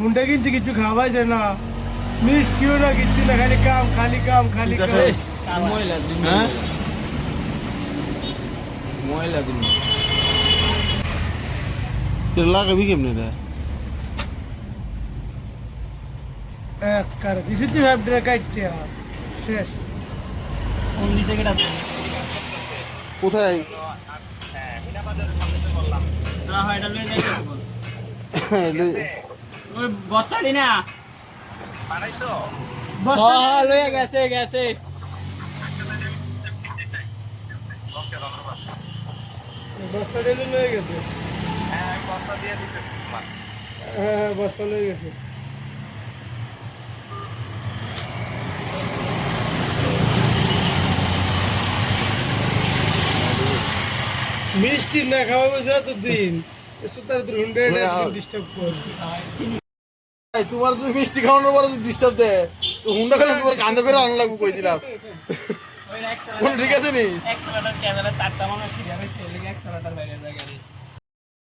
মুন্ডা কিন্তু কিছু খাওয়াই যায় না, মিষ্টিও না, কিচ্ছু না, খালি কাম খালি কাম খালি কাম। ময়লা দিন হ্যাঁ? ময়লা দিন লাগাবি কেমনে রে? এক কার দিছি ভাবটা কাটতে শেষ। অন্য থেকে কোথায়? না হয় এটা লয়ে যাইতে বল ওই বস্তাটি না বস্তা লয়ে গেছে গেছে বস্তা ডেলে লয়ে গেছে। হ্যাঁ বস্তা লয়ে গেছে। মিষ্টি না খাওয়াবে যতদিন সুতার হুন্ডে ডিস্টার্ব করবে। তোমার তো মিষ্টি খাওয়ানোর পরে ডিস্টার্ব দেয়, তো হুন্ডা খেলে তোমার কান্দে করে আনা লাগবে কই দিলাম। ওই ঠিক আছে নি? এক্সেলেটার ক্যামেরা তারটা মনে সিরিয়াল হইছে এর এক্সেলেটার বাইরে যায় গাড়ি